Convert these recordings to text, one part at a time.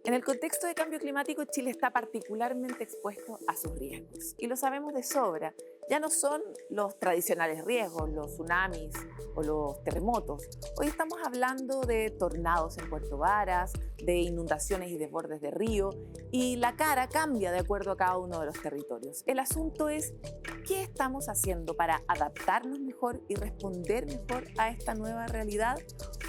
En el contexto de cambio climático, Chile está particularmente expuesto a sus riesgos. Y lo sabemos de sobra. Ya no son los tradicionales riesgos, los tsunamis o los terremotos. Hoy estamos hablando de tornados en Puerto Varas, de inundaciones y desbordes de río. Y la cara cambia de acuerdo a cada uno de los territorios. El asunto es, ¿qué estamos haciendo para adaptarnos mejor y responder mejor a esta nueva realidad?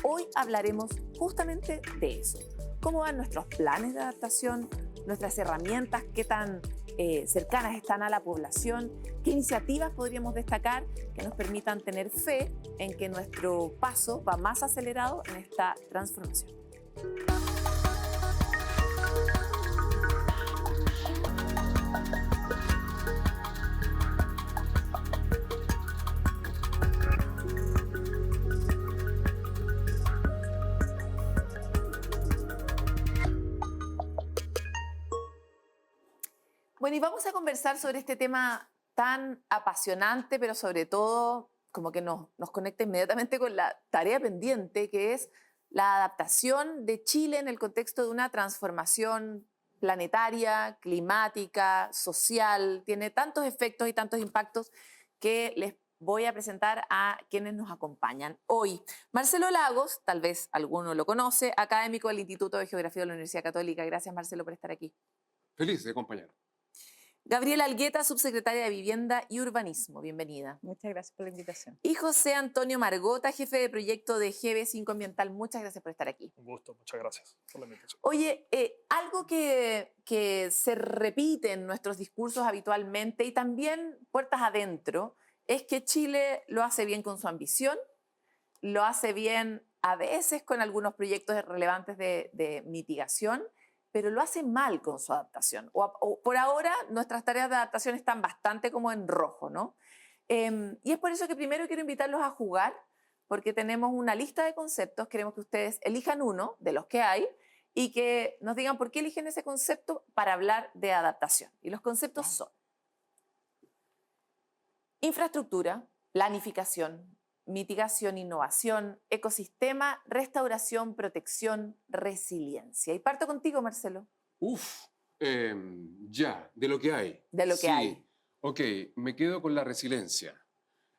Hoy hablaremos justamente de eso. ¿Cómo van nuestros planes de adaptación, nuestras herramientas, qué tan cercanas están a la población, qué iniciativas podríamos destacar que nos permitan tener fe en que nuestro paso va más acelerado en esta transformación? Bueno, y vamos a conversar sobre este tema tan apasionante, pero sobre todo como que nos conecta inmediatamente con la tarea pendiente, que es la adaptación de Chile en el contexto de una transformación planetaria, climática, social. Tiene tantos efectos y tantos impactos que les voy a presentar a quienes nos acompañan hoy. Marcelo Lagos, tal vez alguno lo conoce, académico del Instituto de Geografía de la Universidad Católica. Gracias, Marcelo, por estar aquí. Feliz de acompañar. Gabriela Algueta, subsecretaria de Vivienda y Urbanismo. Bienvenida. Muchas gracias por la invitación. Y José Antonio Margota, jefe de proyecto de GB5 Ambiental. Muchas gracias por estar aquí. Un gusto, muchas gracias por la invitación. Oye, algo que se repite en nuestros discursos habitualmente y también puertas adentro es que Chile lo hace bien con su ambición, lo hace bien a veces con algunos proyectos relevantes de mitigación, pero lo hace mal con su adaptación. O por ahora nuestras tareas de adaptación están bastante como en rojo, ¿no? Y es por eso que primero quiero invitarlos a jugar, porque tenemos una lista de conceptos, queremos que ustedes elijan uno de los que hay y que nos digan por qué eligen ese concepto para hablar de adaptación. Y los conceptos son infraestructura, planificación, mitigación, innovación, ecosistema, restauración, protección, resiliencia. Y parto contigo, Marcelo. De lo que hay. De lo que hay. Ok, me quedo con la resiliencia.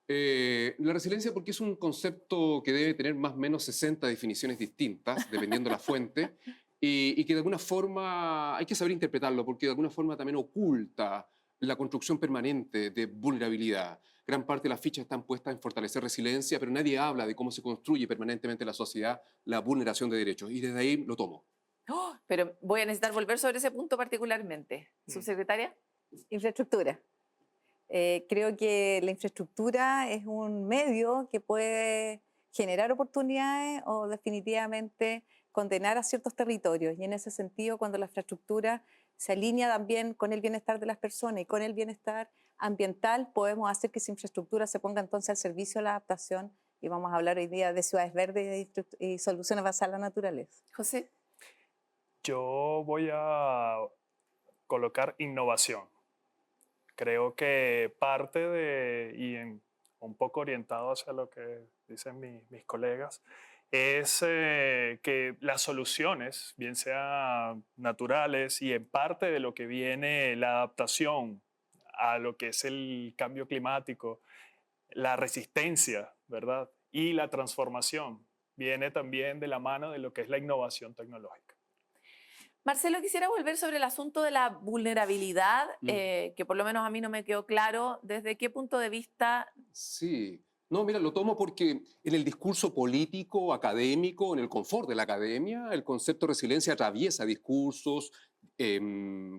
La resiliencia porque es un concepto que debe tener más o menos 60 definiciones distintas, dependiendo de la fuente, y que de alguna forma hay que saber interpretarlo, porque de alguna forma también oculta la construcción permanente de vulnerabilidad. Gran parte de las fichas están puestas en fortalecer resiliencia, pero nadie habla de cómo se construye permanentemente en la sociedad la vulneración de derechos. Y desde ahí lo tomo. Pero voy a necesitar volver sobre ese punto particularmente. ¿Subsecretaria? Infraestructura. Creo que la infraestructura es un medio que puede generar oportunidades o definitivamente condenar a ciertos territorios. Y en ese sentido, cuando la infraestructura se alinea también con el bienestar de las personas y con el bienestar ambiental, podemos hacer que esa infraestructura se ponga entonces al servicio de la adaptación, y vamos a hablar hoy día de ciudades verdes y soluciones basadas en la naturaleza. José. Yo voy a colocar innovación. Creo que parte de, un poco orientado hacia lo que dicen mis colegas, es que las soluciones, bien sean naturales y en parte de lo que viene la adaptación a lo que es el cambio climático, la resistencia, ¿verdad? Y la transformación viene también de la mano de lo que es la innovación tecnológica. Marcelo, quisiera volver sobre el asunto de la vulnerabilidad, que por lo menos a mí no me quedó claro. ¿Desde qué punto de vista? Sí. No, mira, lo tomo porque en el discurso político, académico, en el confort de la academia, el concepto de resiliencia atraviesa discursos,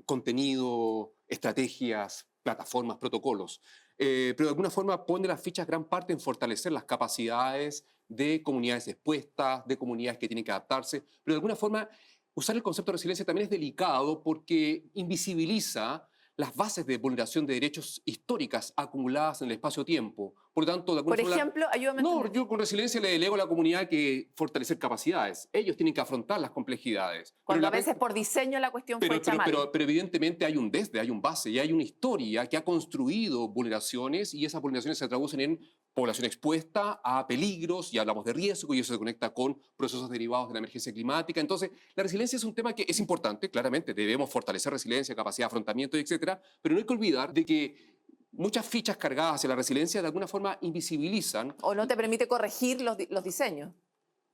contenido, estrategias, plataformas, protocolos. Pero de alguna forma pone las fichas gran parte en fortalecer las capacidades de comunidades expuestas, de comunidades que tienen que adaptarse. Pero de alguna forma usar el concepto de resiliencia también es delicado porque invisibiliza las bases de vulneración de derechos históricas acumuladas en el espacio-tiempo. Por lo tanto, de alguna Por forma, ejemplo, ayúdame a no, entender. yo con resiliencia le delego a la comunidad que fortalecer capacidades. Ellos tienen que afrontar las complejidades. Cuando a veces por diseño la cuestión fue hecha mal. Pero evidentemente hay un base y hay una historia que ha construido vulneraciones y esas vulneraciones se traducen en población expuesta a peligros y hablamos de riesgo y eso se conecta con procesos derivados de la emergencia climática. Entonces, la resiliencia es un tema que es importante, claramente, debemos fortalecer resiliencia, capacidad de afrontamiento, etcétera, pero no hay que olvidar de que muchas fichas cargadas hacia la resiliencia de alguna forma invisibilizan ¿O no te permite corregir los diseños?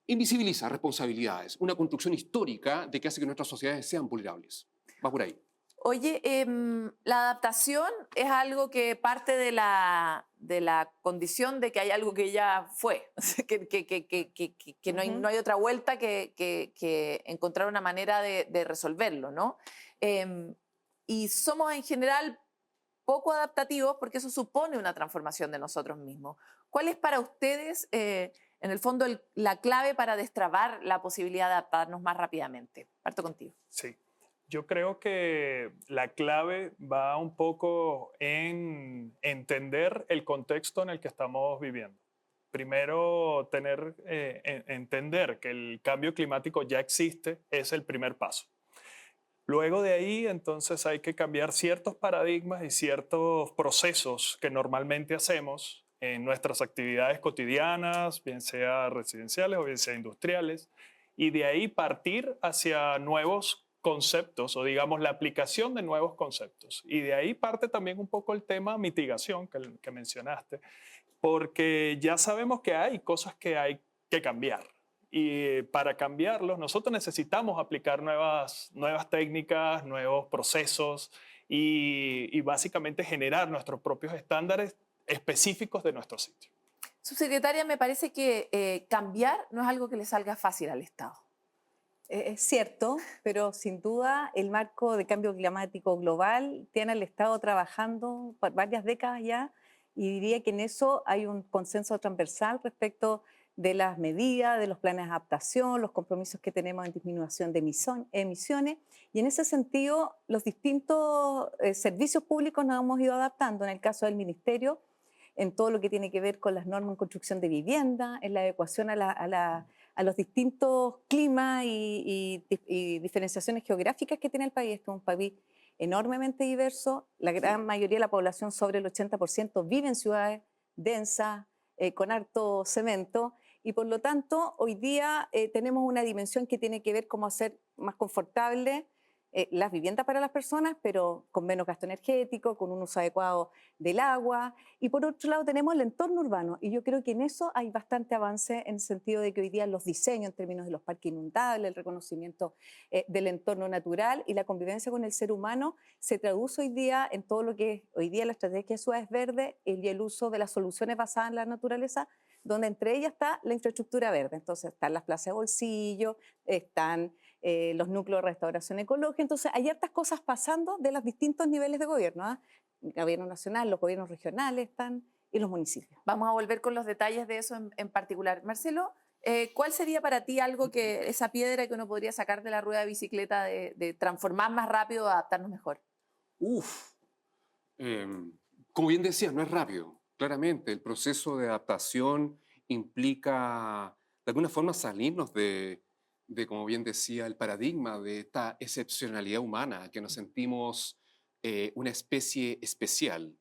invisibiliza responsabilidades, una construcción histórica de que hace que nuestras sociedades sean vulnerables. Va por ahí. Oye, la adaptación es algo que parte de la condición de que hay algo que ya fue, que no hay otra vuelta que encontrar una manera de resolverlo, ¿no? Y somos en general poco adaptativos porque eso supone una transformación de nosotros mismos. ¿Cuál es para ustedes, en el fondo, la clave para destrabar la posibilidad de adaptarnos más rápidamente? Parto contigo. Sí. Yo creo que la clave va un poco en entender el contexto en el que estamos viviendo. Primero, entender que el cambio climático ya existe es el primer paso. Luego de ahí, entonces, hay que cambiar ciertos paradigmas y ciertos procesos que normalmente hacemos en nuestras actividades cotidianas, bien sea residenciales o bien sea industriales, y de ahí partir hacia nuevos conceptos o digamos la aplicación de nuevos conceptos. Y de ahí parte también un poco el tema mitigación que mencionaste, porque ya sabemos que hay cosas que hay que cambiar. Y para cambiarlos nosotros necesitamos aplicar nuevas técnicas, nuevos procesos y básicamente generar nuestros propios estándares específicos de nuestro sitio. Subsecretaria, me parece que cambiar no es algo que le salga fácil al Estado. Es cierto, pero sin duda el marco de cambio climático global tiene al Estado trabajando por varias décadas ya y diría que en eso hay un consenso transversal respecto de las medidas, de los planes de adaptación, los compromisos que tenemos en disminución de emisiones y en ese sentido los distintos servicios públicos nos hemos ido adaptando. En el caso del Ministerio, en todo lo que tiene que ver con las normas en construcción de vivienda, en la adecuación a los distintos climas y diferenciaciones geográficas que tiene el país. Este es un país enormemente diverso. La gran mayoría de la población, sobre el 80%, vive en ciudades densas, con harto cemento. Y por lo tanto, hoy día tenemos una dimensión que tiene que ver cómo hacer más confortable las viviendas para las personas, pero con menos gasto energético, con un uso adecuado del agua. Y por otro lado tenemos el entorno urbano. Y yo creo que en eso hay bastante avance en el sentido de que hoy día los diseños en términos de los parques inundables, el reconocimiento del entorno natural y la convivencia con el ser humano se traduce hoy día en todo lo que es hoy día la estrategia de ciudades verdes y el uso de las soluciones basadas en la naturaleza, donde entre ellas está la infraestructura verde. Entonces están las plazas de bolsillo, están los núcleos de restauración ecológica. Entonces hay hartas cosas pasando de los distintos niveles de gobierno, el gobierno nacional, los gobiernos regionales están y los municipios. Vamos a volver con los detalles de eso en particular. Marcelo, ¿cuál sería para ti algo que esa piedra que uno podría sacar de la rueda de bicicleta de transformar más rápido, adaptarnos mejor? Como bien decías, no es rápido. Claramente, el proceso de adaptación implica, de alguna forma, salirnos de, como bien decía, el paradigma de esta excepcionalidad humana, que nos sentimos una especie especial,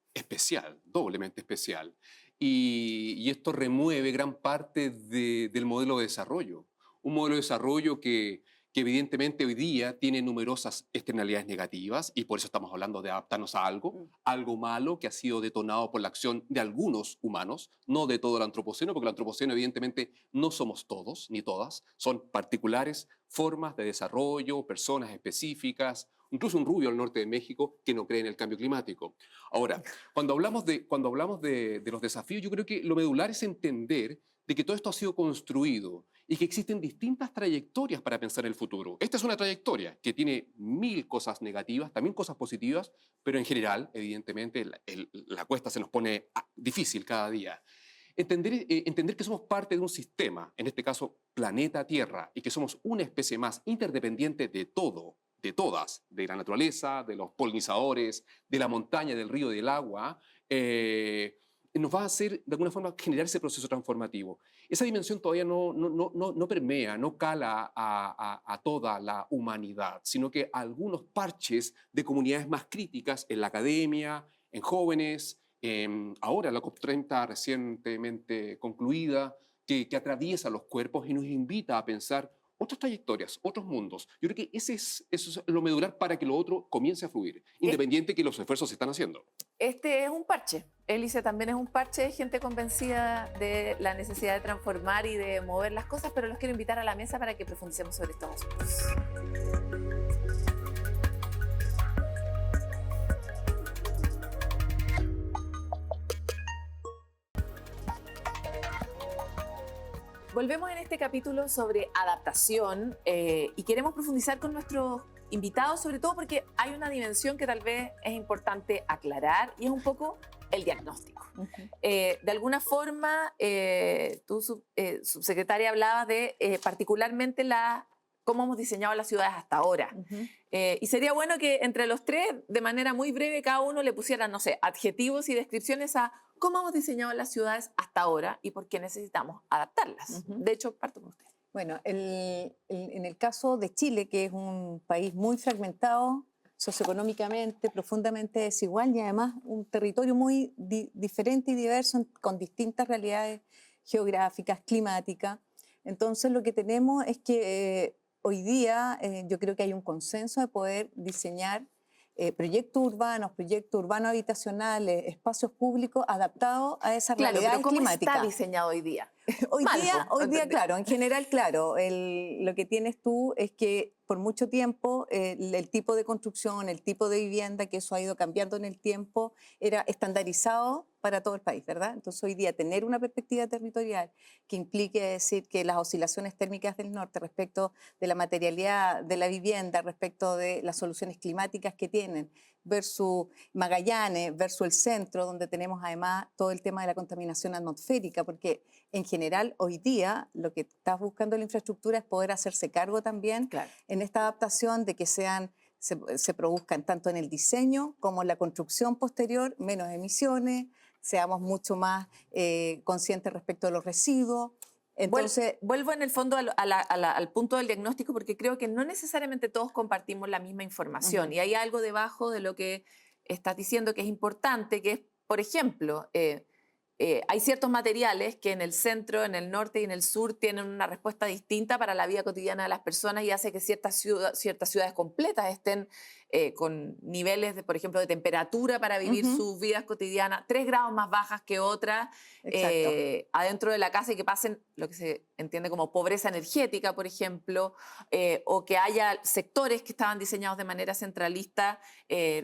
doblemente especial. Y esto remueve gran parte del modelo de desarrollo. Un modelo de desarrollo que evidentemente hoy día tiene numerosas externalidades negativas y por eso estamos hablando de adaptarnos a algo malo que ha sido detonado por la acción de algunos humanos, no de todo el antropoceno, porque el antropoceno evidentemente no somos todos ni todas, son particulares formas de desarrollo, personas específicas, incluso un rubio al norte de México que no cree en el cambio climático. Ahora, cuando hablamos de los desafíos, yo creo que lo medular es entender de que todo esto ha sido construido y que existen distintas trayectorias para pensar el futuro. Esta es una trayectoria que tiene 1000 cosas negativas, también cosas positivas, pero en general, evidentemente, la cuesta se nos pone difícil cada día. Entender que somos parte de un sistema, en este caso planeta Tierra, y que somos una especie más interdependiente de todo, de todas, de la naturaleza, de los polinizadores, de la montaña, del río, del agua, nos va a hacer, de alguna forma, generar ese proceso transformativo. Esa dimensión todavía no permea, no cala a toda la humanidad, sino que algunos parches de comunidades más críticas en la academia, en jóvenes, Ahora la COP30 recientemente concluida, que atraviesa los cuerpos y nos invita a pensar otras trayectorias, otros mundos. Yo creo que eso es lo medular para que lo otro comience a fluir, independiente que los esfuerzos se están haciendo. Este es un parche. Hélice también es un parche de gente convencida de la necesidad de transformar y de mover las cosas, pero los quiero invitar a la mesa para que profundicemos sobre estos asuntos. Volvemos en este capítulo sobre adaptación y queremos profundizar con nuestros invitados, sobre todo porque hay una dimensión que tal vez es importante aclarar y es un poco el diagnóstico. De alguna forma, tú, subsecretaria, hablabas de particularmente cómo hemos diseñado las ciudades hasta ahora. Y sería bueno que entre los tres, de manera muy breve, cada uno le pusiera, no sé, adjetivos y descripciones a cómo hemos diseñado las ciudades hasta ahora y por qué necesitamos adaptarlas. De hecho, parto con usted. Bueno, en el caso de Chile, que es un país muy fragmentado socioeconómicamente, profundamente desigual y además un territorio muy diferente y diverso con distintas realidades geográficas, climáticas. Entonces lo que tenemos es que hoy día yo creo que hay un consenso de poder diseñar proyectos urbanos habitacionales, espacios públicos adaptados a esa realidad pero ¿cómo climática. está diseñado hoy día? Hoy día, ¿entendés? claro, en general, claro, lo que tienes tú es que por mucho tiempo el tipo de construcción, el tipo de vivienda, que eso ha ido cambiando en el tiempo, era estandarizado para todo el país, ¿verdad? Entonces hoy día tener una perspectiva territorial que implique decir que las oscilaciones térmicas del norte respecto de la materialidad de la vivienda, respecto de las soluciones climáticas que tienen, versus Magallanes, versus el centro, donde tenemos además todo el tema de la contaminación atmosférica, porque en general hoy día lo que estás buscando en la infraestructura es poder hacerse cargo también en esta adaptación de que se produzcan tanto en el diseño como en la construcción posterior menos emisiones, seamos mucho más conscientes respecto a los residuos. Entonces, vuelvo en el fondo al punto del diagnóstico porque creo que no necesariamente todos compartimos la misma información y hay algo debajo de lo que estás diciendo que es importante, que es, por ejemplo, hay ciertos materiales que en el centro, en el norte y en el sur tienen una respuesta distinta para la vida cotidiana de las personas y hace que ciertas ciudades completas estén con niveles, por ejemplo, de temperatura para vivir sus vidas cotidianas 3 grados más bajas que otras adentro de la casa y que pasen lo que se entiende como pobreza energética, por ejemplo, o que haya sectores que estaban diseñados de manera centralista,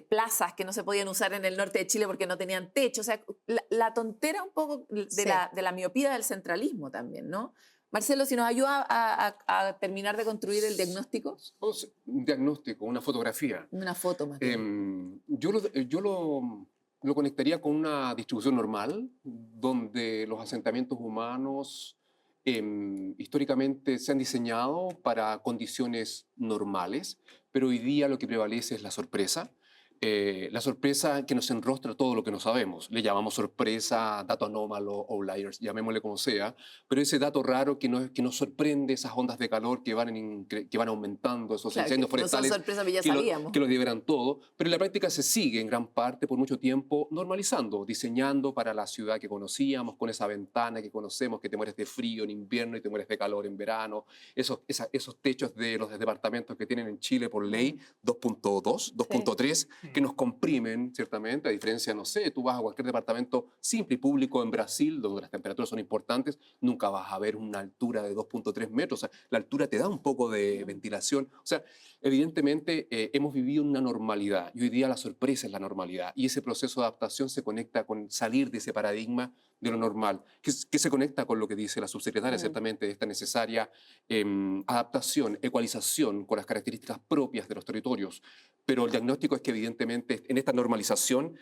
plazas que no se podían usar en el norte de Chile porque no tenían techo. O sea, la tontera un poco de la miopía del centralismo también, ¿no? Marcelo, si nos ayuda a terminar de construir el diagnóstico. Un diagnóstico, una fotografía. Una foto más bien. Yo lo conectaría con una distribución normal, donde los asentamientos humanos históricamente se han diseñado para condiciones normales, pero hoy día lo que prevalece es la sorpresa. La sorpresa que nos enrostra todo lo que no sabemos. Le llamamos sorpresa, dato anómalo, outliers, llamémosle como sea, pero ese dato raro que nos sorprende, esas ondas de calor que van aumentando, esos incendios forestales, no son sorpresas, ya sabíamos. Que los liberan todo, pero en la práctica se sigue en gran parte por mucho tiempo normalizando, diseñando para la ciudad que conocíamos, con esa ventana que conocemos, que te mueres de frío en invierno y te mueres de calor en verano, esos techos de los departamentos que tienen en Chile por ley, 2.2, 2.3, que nos comprimen, ciertamente, a diferencia, no sé, tú vas a cualquier departamento simple y público en Brasil, donde las temperaturas son importantes, nunca vas a ver una altura de 2.3 metros, o sea, la altura te da un poco de ventilación, o sea, evidentemente hemos vivido una normalidad, y hoy día la sorpresa es la normalidad, y ese proceso de adaptación se conecta con salir de ese paradigma de lo normal, que se conecta con lo que dice la subsecretaria, ciertamente, de esta necesaria adaptación, ecualización con las características propias de los territorios. Pero el diagnóstico es que evidentemente en esta normalización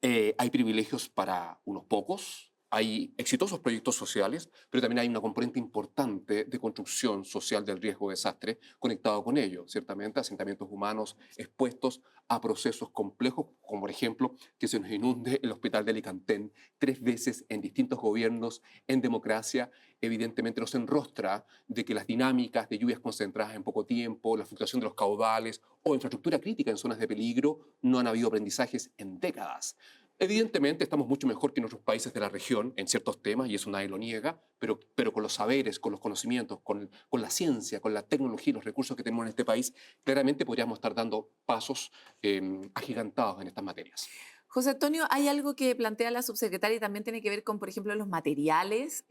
hay privilegios para unos pocos, hay exitosos proyectos sociales, pero también hay una componente importante de construcción social del riesgo de desastre conectado con ello, ciertamente, asentamientos humanos expuestos a procesos complejos, como por ejemplo que se nos inunde el hospital de Alicantén 3 veces en distintos gobiernos, en democracia, evidentemente nos enrostra de que las dinámicas de lluvias concentradas en poco tiempo, la fluctuación de los caudales o infraestructura crítica en zonas de peligro, no han habido aprendizajes en décadas. Evidentemente estamos mucho mejor que en otros países de la región en ciertos temas, y eso nadie lo niega, pero con los saberes, con los conocimientos, con la ciencia, con la tecnología y los recursos que tenemos en este país, claramente podríamos estar dando pasos agigantados en estas materias. José Antonio, hay algo que plantea la subsecretaria y también tiene que ver con, por ejemplo, los materiales.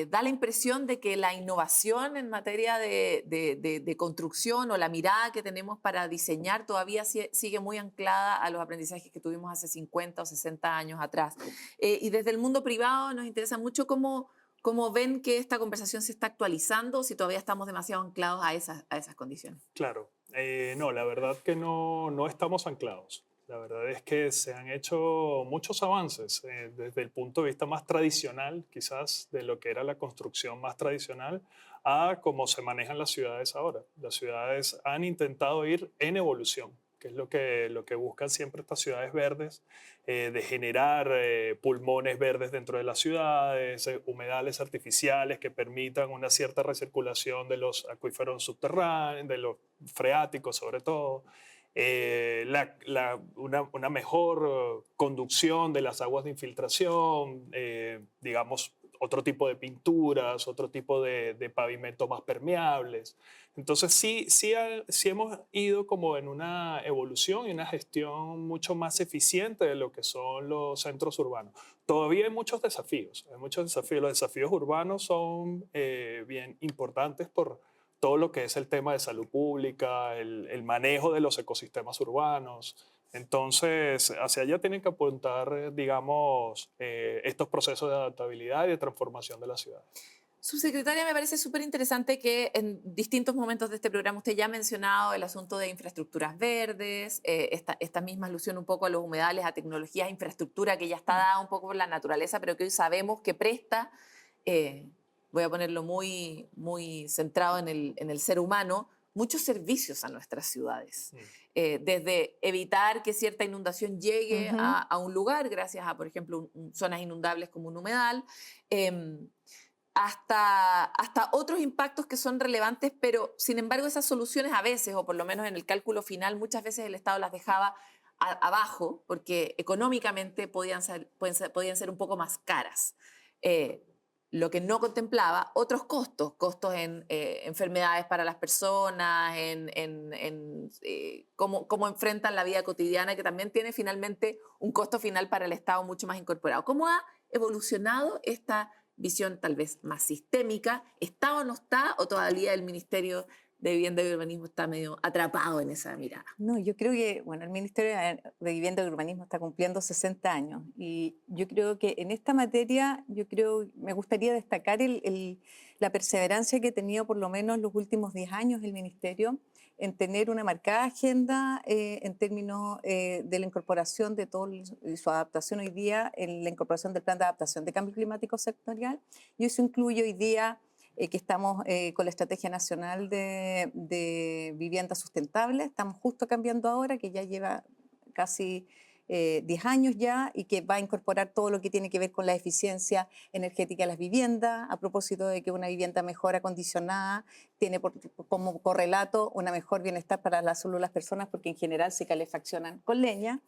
Da la impresión de que la innovación en materia de construcción o la mirada que tenemos para diseñar todavía sigue muy anclada a los aprendizajes que tuvimos hace 50 o 60 años atrás. Y desde el mundo privado nos interesa mucho cómo ven que esta conversación se está actualizando, o si todavía estamos demasiado anclados a esas condiciones. Claro, no, la verdad que no estamos anclados. La verdad es que se han hecho muchos avances desde el punto de vista más tradicional, quizás, de lo que era la construcción más tradicional, a cómo se manejan las ciudades ahora. Las ciudades han intentado ir en evolución, que es lo que buscan siempre estas ciudades verdes, de generar pulmones verdes dentro de las ciudades, humedales artificiales que permitan una cierta recirculación de los acuíferos subterráneos, de los freáticos sobre todo. Una mejor conducción de las aguas de infiltración, digamos, otro tipo de pinturas, otro tipo de pavimentos más permeables. Entonces sí hemos ido como en una evolución y una gestión mucho más eficiente de lo que son los centros urbanos. Todavía hay muchos desafíos, Los desafíos urbanos son bien importantes por todo lo que es el tema de salud pública, el manejo de los ecosistemas urbanos. Entonces, hacia allá tienen que apuntar, digamos, estos procesos de adaptabilidad y de transformación de la ciudad. Subsecretaria, me parece súper interesante que en distintos momentos de este programa usted ya ha mencionado el asunto de infraestructuras verdes, esta misma alusión un poco a los humedales, a tecnologías, infraestructura que ya está dada un poco por la naturaleza, pero que hoy sabemos que presta, voy a ponerlo muy, muy centrado en el ser humano, muchos servicios a nuestras ciudades. Desde evitar que cierta inundación llegue a un lugar, gracias a, por ejemplo, zonas inundables como un humedal, hasta otros impactos que son relevantes, pero sin embargo esas soluciones a veces, o por lo menos en el cálculo final, muchas veces el Estado las dejaba abajo porque económicamente podían ser un poco más caras. Lo que no contemplaba otros costos en enfermedades para las personas, en cómo enfrentan la vida cotidiana, que también tiene finalmente un costo final para el Estado mucho más incorporado. ¿Cómo ha evolucionado esta visión tal vez más sistémica? ¿Está o no está? ¿O todavía el Ministerio de Vivienda y Urbanismo está medio atrapado en esa mirada? No, yo creo que, bueno, el Ministerio de Vivienda y Urbanismo está cumpliendo 60 años y yo creo que en esta materia, me gustaría destacar la perseverancia que ha tenido por lo menos los últimos 10 años el Ministerio en tener una marcada agenda en términos de la incorporación de todo y su adaptación hoy día, en la incorporación del Plan de Adaptación de Cambio Climático Sectorial, y eso incluye hoy día que estamos con la Estrategia Nacional de Vivienda Sustentable. Estamos justo cambiando ahora, que ya lleva casi 10 años ya, y que va a incorporar todo lo que tiene que ver con la eficiencia energética de las viviendas, a propósito de que una vivienda mejor acondicionada tiene como correlato una mejor bienestar para la salud de las personas, porque en general se calefaccionan con leña.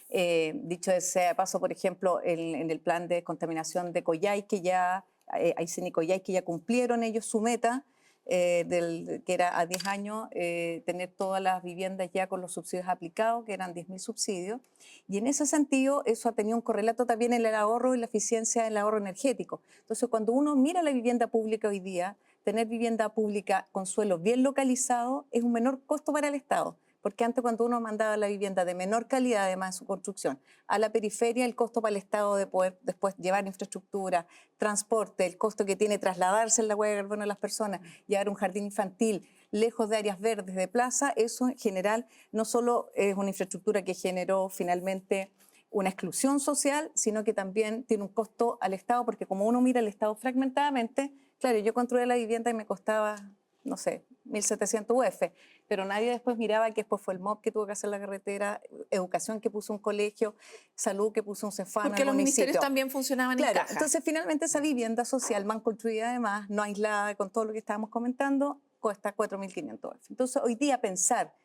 Dicho sea de paso, por ejemplo, en el plan de contaminación de Coyhai, que ya Aysén y Coyhai, que ya cumplieron ellos su meta, que era a 10 años, tener todas las viviendas ya con los subsidios aplicados, que eran 10.000 subsidios. Y en ese sentido, eso ha tenido un correlato también en el ahorro y la eficiencia del ahorro energético. Entonces, cuando uno mira la vivienda pública hoy día, tener vivienda pública con suelo bien localizado es un menor costo para el Estado. Porque antes, cuando uno mandaba la vivienda de menor calidad, además de su construcción, a la periferia, el costo para el Estado de poder después llevar infraestructura, transporte, el costo que tiene trasladarse en la huella de carbono de las personas, llevar un jardín infantil lejos de áreas verdes, de plaza, eso en general no solo es una infraestructura que generó finalmente una exclusión social, sino que también tiene un costo al Estado, porque como uno mira el Estado fragmentadamente, claro, yo construí la vivienda y me costaba, no sé, 1.700 UF, pero nadie después miraba que después fue el MOP que tuvo que hacer la carretera, educación que puso un colegio, salud que puso un Cefano. Porque los ministerios también funcionaban en caja. Entonces finalmente esa vivienda social mal construida además, no aislada con todo lo que estábamos comentando, cuesta 4.500 UF. Entonces hoy día pensar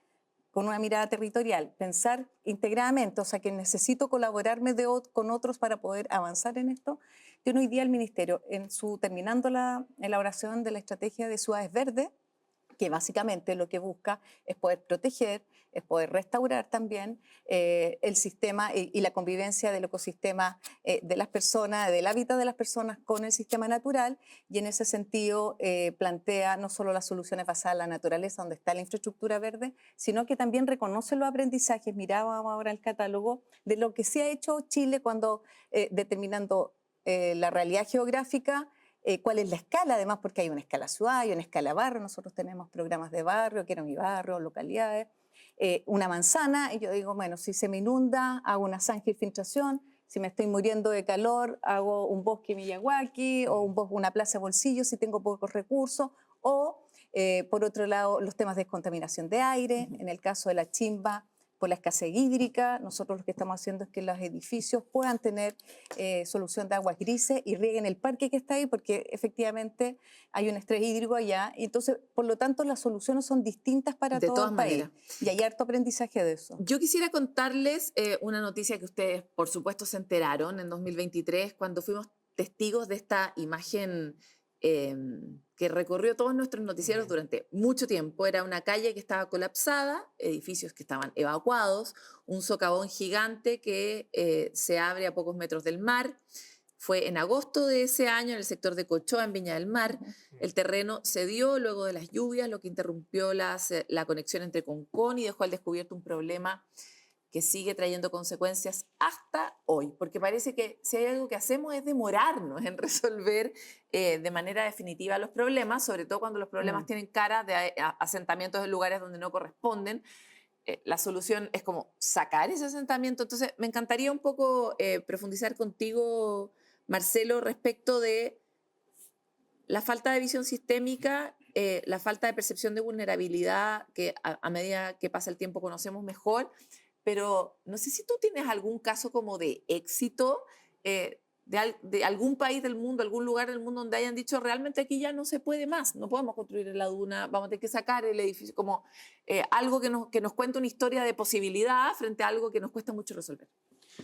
con una mirada territorial, pensar integradamente, o sea, que necesito colaborarme con otros para poder avanzar en esto, tiene hoy día el Ministerio, terminando la elaboración de la estrategia de ciudades verdes, que básicamente lo que busca es poder proteger, es poder restaurar también el sistema y la convivencia del ecosistema de las personas, del hábitat de las personas con el sistema natural, y en ese sentido plantea no solo las soluciones basadas en la naturaleza, donde está la infraestructura verde, sino que también reconoce los aprendizajes. Mirábamos ahora el catálogo de lo que se ha hecho Chile cuando determinando la realidad geográfica, cuál es la escala, además, porque hay una escala ciudad, hay una escala barrio, nosotros tenemos programas de barrio, quiero mi barrio, localidades, una manzana, y yo digo, bueno, si se me inunda, hago una zanja y filtración, si me estoy muriendo de calor, hago un bosque Miyawaki, o una plaza de bolsillo si tengo pocos recursos, o por otro lado, los temas de contaminación de aire, en el caso de la Chimba, por la escasez hídrica, nosotros lo que estamos haciendo es que los edificios puedan tener solución de aguas grises y rieguen el parque que está ahí, porque efectivamente hay un estrés hídrico allá. Y entonces, por lo tanto, las soluciones son distintas para De todo todas el país. maneras. Y hay harto aprendizaje de eso. Yo quisiera contarles una noticia que ustedes, por supuesto, se enteraron en 2023, cuando fuimos testigos de esta imagen que recorrió todos nuestros noticieros durante mucho tiempo. Era una calle que estaba colapsada, edificios que estaban evacuados, un socavón gigante que se abre a pocos metros del mar. Fue en agosto de ese año en el sector de Cochoa, en Viña del Mar. El terreno cedió luego de las lluvias, lo que interrumpió la conexión entre Concón y dejó al descubierto un problema que sigue trayendo consecuencias hasta hoy, porque parece que si hay algo que hacemos es demorarnos en resolver de manera definitiva los problemas, sobre todo cuando los problemas tienen cara de asentamientos en lugares donde no corresponden. La solución es como sacar ese asentamiento. Entonces, me encantaría un poco profundizar contigo, Marcelo, respecto de la falta de visión sistémica, la falta de percepción de vulnerabilidad, que a medida que pasa el tiempo conocemos mejor. Pero no sé si tú tienes algún caso como de éxito de algún país del mundo, algún lugar del mundo donde hayan dicho realmente aquí ya no se puede más, no podemos construir en la duna, vamos a tener que sacar el edificio, como algo que nos cuenta una historia de posibilidad frente a algo que nos cuesta mucho resolver.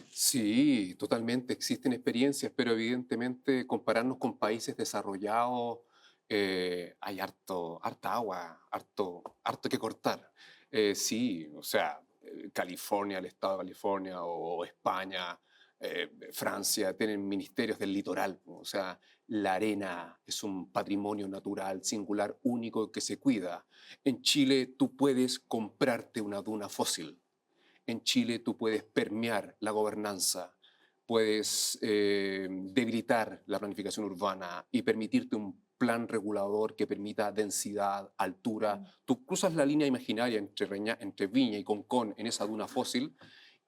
Sí, totalmente. Existen experiencias, pero evidentemente compararnos con países desarrollados, hay harta agua, harto que cortar. Sí, o sea, California, el estado de California o España, Francia, tienen ministerios del litoral. O sea, la arena es un patrimonio natural, singular, único que se cuida. En Chile tú puedes comprarte una duna fósil. En Chile tú puedes permear la gobernanza, puedes debilitar la planificación urbana y permitirte un plan regulador que permita densidad, altura. Tú cruzas la línea imaginaria entre Viña y Concón en esa duna fósil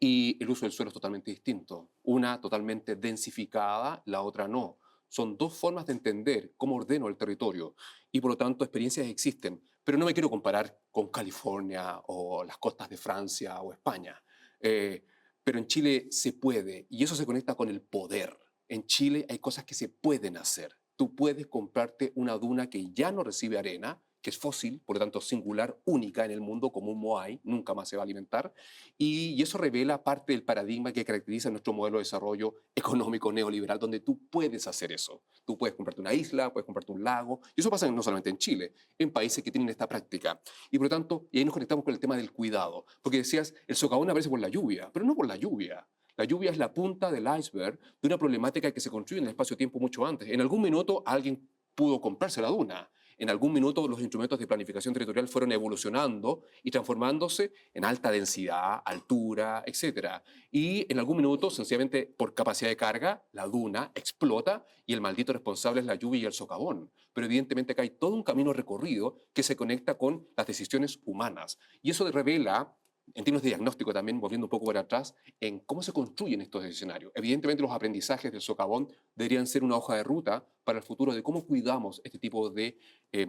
y el uso del suelo es totalmente distinto. Una totalmente densificada, la otra no. Son dos formas de entender cómo ordeno el territorio y por lo tanto experiencias existen. Pero no me quiero comparar con California o las costas de Francia o España. Pero en Chile se puede y eso se conecta con el poder. En Chile hay cosas que se pueden hacer. Tú puedes comprarte una duna que ya no recibe arena, que es fósil, por lo tanto singular, única en el mundo, como un moai, nunca más se va a alimentar, y eso revela parte del paradigma que caracteriza nuestro modelo de desarrollo económico neoliberal, donde tú puedes hacer eso. Tú puedes comprarte una isla, puedes comprarte un lago, y eso pasa no solamente en Chile, en países que tienen esta práctica. Y por lo tanto, y ahí nos conectamos con el tema del cuidado, porque decías, el socavón aparece por la lluvia, pero no por la lluvia. La lluvia es la punta del iceberg de una problemática que se construye en el espacio-tiempo mucho antes. En algún minuto alguien pudo comprarse la duna. En algún minuto los instrumentos de planificación territorial fueron evolucionando y transformándose en alta densidad, altura, etc. Y en algún minuto, sencillamente por capacidad de carga, la duna explota y el maldito responsable es la lluvia y el socavón. Pero evidentemente acá hay todo un camino recorrido que se conecta con las decisiones humanas. Y eso revela, en términos de diagnóstico también, volviendo un poco para atrás, en cómo se construyen estos escenarios. Evidentemente los aprendizajes del socavón deberían ser una hoja de ruta para el futuro de cómo cuidamos este tipo de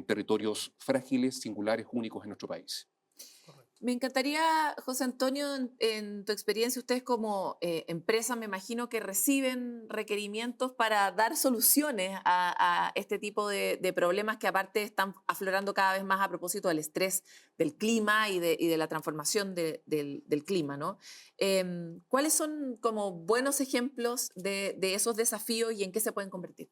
territorios frágiles, singulares, únicos en nuestro país. Me encantaría, José Antonio, en tu experiencia, ustedes como empresa, me imagino que reciben requerimientos para dar soluciones a este tipo de problemas que aparte están aflorando cada vez más a propósito del estrés del clima y de la transformación del clima, ¿no? ¿Cuáles son como buenos ejemplos de esos desafíos y en qué se pueden convertir?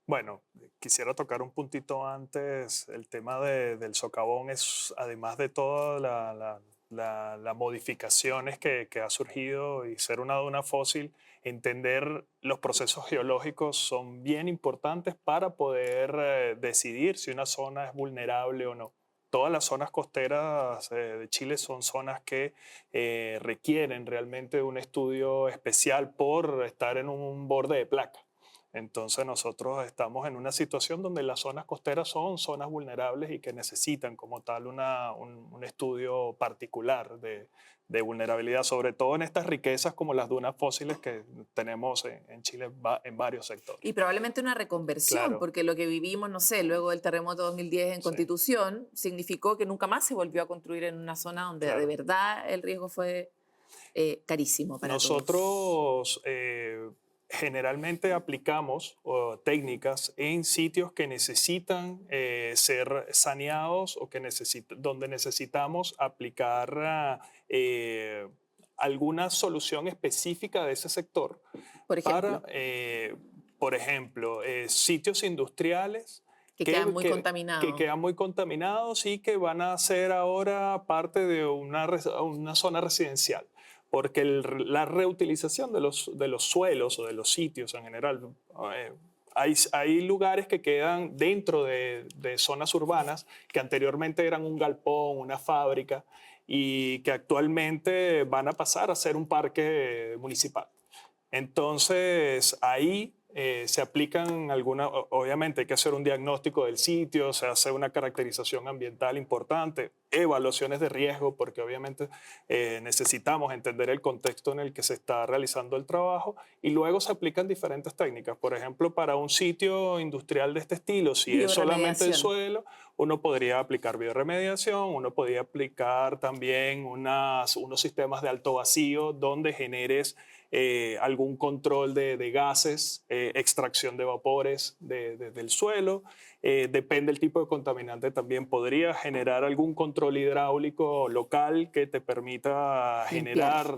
Bueno, quisiera tocar un puntito antes. El tema del socavón es, además de todas las modificaciones que ha surgido y ser una duna fósil, entender los procesos geológicos son bien importantes para poder decidir si una zona es vulnerable o no. Todas las zonas costeras de Chile son zonas que requieren realmente un estudio especial por estar en un borde de placa. Entonces nosotros estamos en una situación donde las zonas costeras son zonas vulnerables y que necesitan como tal un estudio particular de vulnerabilidad, sobre todo en estas riquezas como las dunas fósiles que tenemos en Chile en varios sectores. Y probablemente una reconversión, Claro. porque lo que vivimos, no sé, luego del terremoto 2010 en Sí. Constitución, significó que nunca más se volvió a construir en una zona donde Claro. de verdad el riesgo fue carísimo para todos. Nosotros generalmente aplicamos técnicas en sitios que necesitan ser saneados o que donde necesitamos aplicar alguna solución específica de ese sector Por ejemplo, para, por ejemplo, sitios industriales que quedan muy contaminados. que quedan muy contaminados y que van a ser ahora parte de una zona residencial. Porque la reutilización de los suelos o de los sitios en general, hay lugares que quedan dentro de zonas urbanas que anteriormente eran un galpón, una fábrica, y que actualmente van a pasar a ser un parque municipal. Entonces, ahí se aplican obviamente hay que hacer un diagnóstico del sitio, se hace una caracterización ambiental importante, evaluaciones de riesgo, porque obviamente necesitamos entender el contexto en el que se está realizando el trabajo, y luego se aplican diferentes técnicas. Por ejemplo, para un sitio industrial de este estilo, si es solamente el Bioremediación. suelo, uno podría aplicar bioremediación, uno podría aplicar también unos sistemas de alto vacío donde generes algún control de gases, extracción de vapores del suelo. Depende del tipo de contaminante, también podría generar algún control hidráulico local que te permita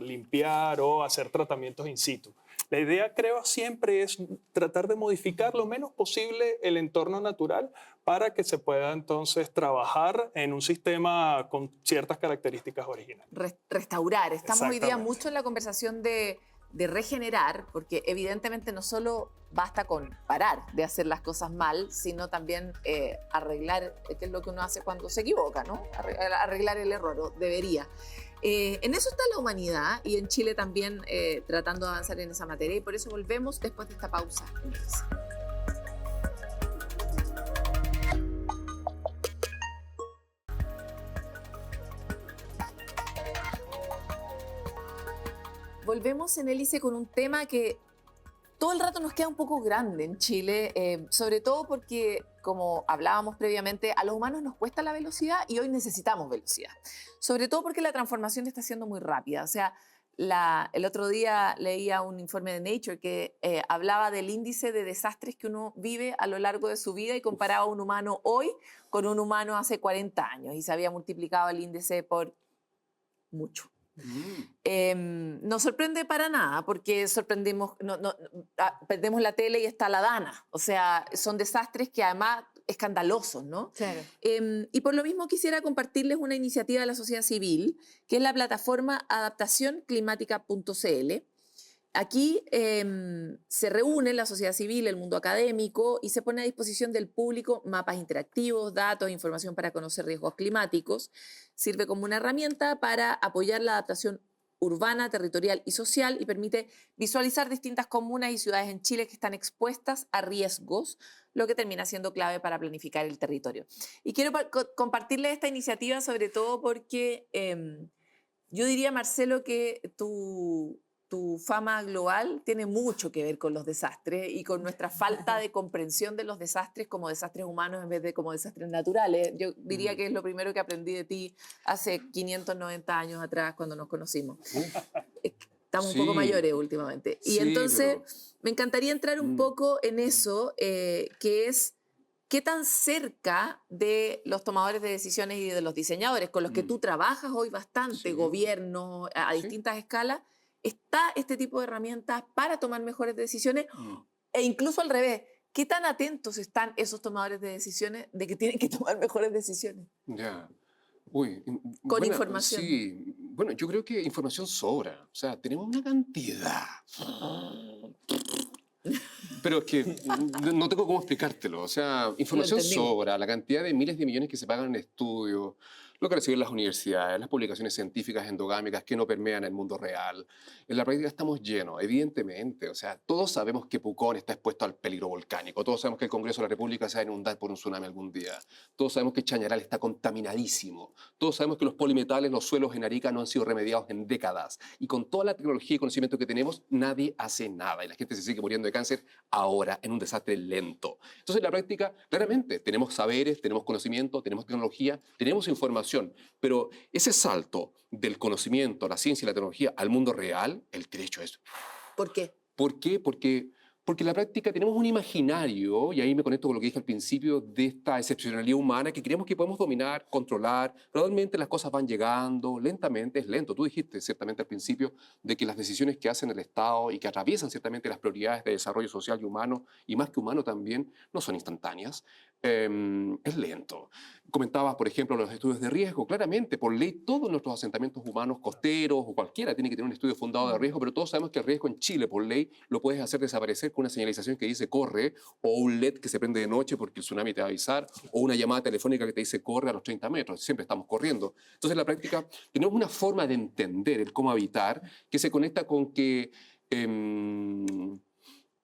limpiar o hacer tratamientos in situ. La idea, creo, siempre es tratar de modificar lo menos posible el entorno natural para que se pueda entonces trabajar en un sistema con ciertas características originales. Restaurar. Estamos hoy día Exactamente. mucho en la conversación de regenerar, porque evidentemente no solo basta con parar de hacer las cosas mal, sino también arreglar, que es lo que uno hace cuando se equivoca, ¿no? Arreglar el error, o debería. En eso está la humanidad y en Chile también tratando de avanzar en esa materia, y por eso volvemos después de esta pausa. Volvemos en Hélice con un tema que todo el rato nos queda un poco grande en Chile, sobre todo porque, como hablábamos previamente, a los humanos nos cuesta la velocidad y hoy necesitamos velocidad. Sobre todo porque la transformación está siendo muy rápida. O sea, el otro día leía un informe de Nature que hablaba del índice de desastres que uno vive a lo largo de su vida y comparaba a un humano hoy con un humano hace 40 años, y se había multiplicado el índice por mucho. Nos sorprende para nada, porque prendemos la tele y está la Dana. O sea, son desastres que además escandalosos, ¿no? Claro. Y por lo mismo quisiera compartirles una iniciativa de la sociedad civil, que es la plataforma adaptacionclimática.cl. Aquí se reúne la sociedad civil, el mundo académico, y se pone a disposición del público mapas interactivos, datos, información para conocer riesgos climáticos. Sirve como una herramienta para apoyar la adaptación urbana, territorial y social, y permite visualizar distintas comunas y ciudades en Chile que están expuestas a riesgos, lo que termina siendo clave para planificar el territorio. Y quiero compartirles esta iniciativa sobre todo porque yo diría, Marcelo, que tu tu fama global tiene mucho que ver con los desastres y con nuestra falta de comprensión de los desastres como desastres humanos en vez de como desastres naturales. Yo diría que es lo primero que aprendí de ti hace 590 años atrás cuando nos conocimos. Estamos un poco Sí, mayores últimamente. Y sí, entonces pero... me encantaría entrar un poco en eso, que es qué tan cerca de los tomadores de decisiones y de los diseñadores, con los que tú trabajas hoy bastante, Sí, gobierno, a sí. distintas escalas, está este tipo de herramientas para tomar mejores decisiones e incluso al revés. ¿Qué tan atentos están esos tomadores de decisiones de que tienen que tomar mejores decisiones? Ya. Uy, Con bueno, información. sí. Bueno, yo creo que información sobra. O sea, tenemos una cantidad. Pero es que no tengo cómo explicártelo. O sea, Lo información entendimos. sobra, la cantidad de miles de millones que se pagan en estudios, lo que reciben las universidades, las publicaciones científicas endogámicas que no permean el mundo real. En la práctica estamos llenos, evidentemente. O sea, todos sabemos que Pucón está expuesto al peligro volcánico. Todos sabemos que el Congreso de la República se va a inundar por un tsunami algún día. Todos sabemos que Chañaral está contaminadísimo. Todos sabemos que los polimetales, los suelos en Arica no han sido remediados en décadas. Y con toda la tecnología y conocimiento que tenemos, nadie hace nada. Y la gente se sigue muriendo de cáncer ahora en un desastre lento. Entonces, en la práctica, claramente, tenemos saberes, tenemos conocimiento, tenemos tecnología, tenemos información, pero ese salto del conocimiento, la ciencia y la tecnología al mundo real, el trecho es... ¿Por qué? ¿Por qué? Porque en la práctica tenemos un imaginario, y ahí me conecto con lo que dije al principio, de esta excepcionalidad humana que creemos que podemos dominar, controlar. Gradualmente las cosas van llegando, lentamente, es lento. Tú dijiste ciertamente al principio de que las decisiones que hacen el Estado y que atraviesan ciertamente las prioridades de desarrollo social y humano, y más que humano también, no son instantáneas. Es lento. Comentabas, por ejemplo, los estudios de riesgo. Claramente, por ley, todos nuestros asentamientos humanos costeros o cualquiera tiene que tener un estudio fundado de riesgo, pero todos sabemos que el riesgo en Chile, por ley, lo puedes hacer desaparecer con una señalización que dice corre, o un LED que se prende de noche porque el tsunami te va a avisar, o una llamada telefónica que te dice corre a los 30 metros. Siempre estamos corriendo. Entonces, en la práctica, tenemos una forma de entender el cómo habitar que se conecta con que...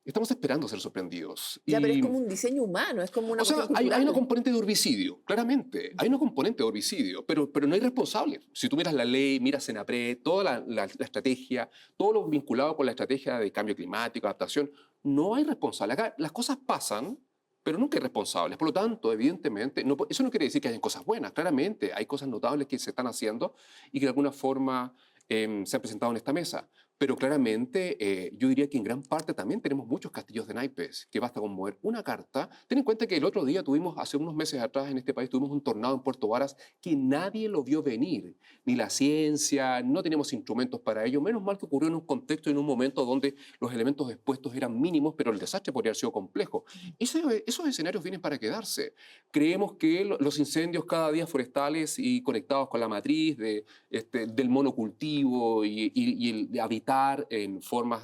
estamos esperando ser sorprendidos. Ya, pero es Y como un diseño humano, es como una o sea, cuestión hay una cultural. componente de herbicidio, claramente. Hay una componente de herbicidio, pero no hay responsable. Si tú miras la ley, miras Senapred, toda la estrategia, todo lo vinculado con la estrategia de cambio climático, adaptación, no hay responsable. Acá las cosas pasan, pero nunca hay responsables. Por lo tanto, evidentemente, eso no quiere decir que hayan cosas buenas. Claramente hay cosas notables que se están haciendo y que de alguna forma se han presentado en esta mesa. Pero claramente yo diría que en gran parte también tenemos muchos castillos de naipes, que basta con mover una carta. Ten en cuenta que el otro día tuvimos, hace unos meses atrás en este país, tuvimos un tornado en Puerto Varas que nadie lo vio venir. Ni la ciencia, no teníamos instrumentos para ello. Menos mal que ocurrió en un contexto, en un momento donde los elementos expuestos eran mínimos, pero el desastre podría haber sido complejo. Esos escenarios vienen para quedarse. Creemos que los incendios cada día forestales y conectados con la matriz del monocultivo y el de habitar de forma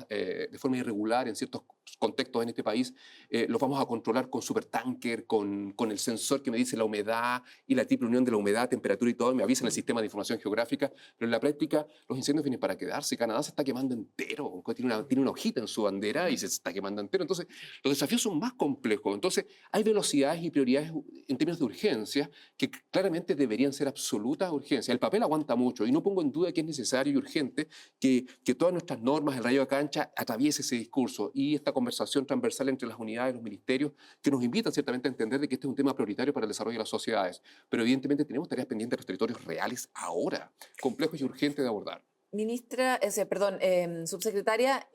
irregular en ciertos contextos en este país, los vamos a controlar con supertanker, con el sensor que me dice la humedad y la triple unión de la humedad, temperatura y todo, y me avisa en el sistema de información geográfica, pero en la práctica los incendios vienen para quedarse. Canadá se está quemando entero, tiene una hojita en su bandera y se está quemando entero. Entonces, los desafíos son más complejos. Entonces, hay velocidades y prioridades en términos de urgencia que claramente deberían ser absolutas urgencias. El papel aguanta mucho y no pongo en duda que es necesario y urgente que todas nuestras normas, el rayo de cancha, atraviese ese discurso y esta conversación transversal entre las unidades, los ministerios, que nos invitan ciertamente a entender de que este es un tema prioritario para el desarrollo de las sociedades. Pero evidentemente tenemos tareas pendientes de los territorios reales ahora, complejos y urgentes de abordar. Ministra, perdón, subsecretaria,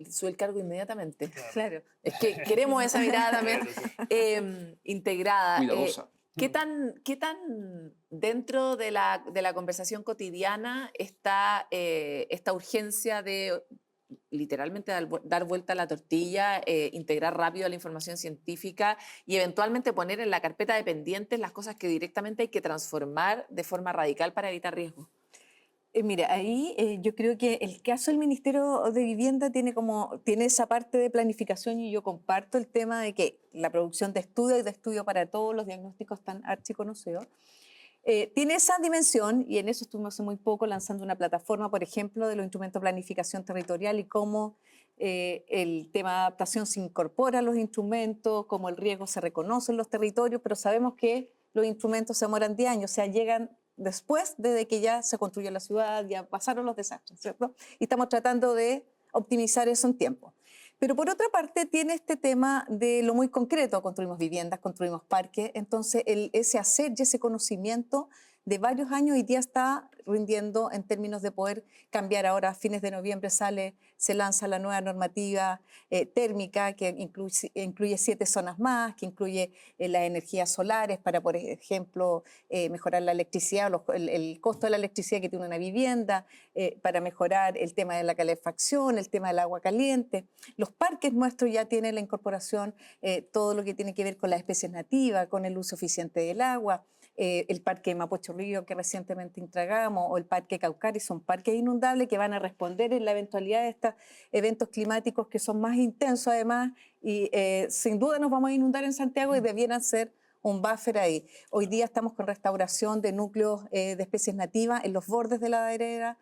sube el cargo inmediatamente. Claro. Es que queremos esa mirada también integrada. Cuidadosa. ¿Qué tan dentro de la conversación cotidiana está esta urgencia de literalmente dar vuelta a la tortilla, integrar rápido la información científica y eventualmente poner en la carpeta de pendientes las cosas que directamente hay que transformar de forma radical para evitar riesgos? Mira, ahí yo creo que el caso del Ministerio de Vivienda tiene esa parte de planificación y yo comparto el tema de que la producción de estudio y de estudio para todos los diagnósticos tan archiconocidos. Tiene esa dimensión y en eso estuvimos hace muy poco lanzando una plataforma, por ejemplo, de los instrumentos de planificación territorial y cómo el tema de adaptación se incorpora a los instrumentos, cómo el riesgo se reconoce en los territorios, pero sabemos que los instrumentos se demoran 10 años, o sea, llegan después de que ya se construyó la ciudad, ya pasaron los desastres, ¿cierto? Y estamos tratando de optimizar eso en tiempo. Pero por otra parte tiene este tema de lo muy concreto, construimos viviendas, construimos parques, entonces ese hacer y ese conocimiento de varios años hoy día está rindiendo en términos de poder cambiar. Ahora a fines de noviembre se lanza la nueva normativa térmica que incluye 7 zonas más, que incluye las energías solares para, por ejemplo, mejorar la electricidad, el costo de la electricidad que tiene una vivienda, para mejorar el tema de la calefacción, el tema del agua caliente. Los parques nuestros ya tienen la incorporación, todo lo que tiene que ver con las especies nativas, con el uso eficiente del agua. El parque Mapocho Río que recientemente entregamos o el parque Caucari son parques inundables que van a responder en la eventualidad de estos eventos climáticos que son más intensos además y sin duda nos vamos a inundar en Santiago y debieran ser un buffer ahí. Hoy día estamos con restauración de núcleos de especies nativas en los bordes de la ladera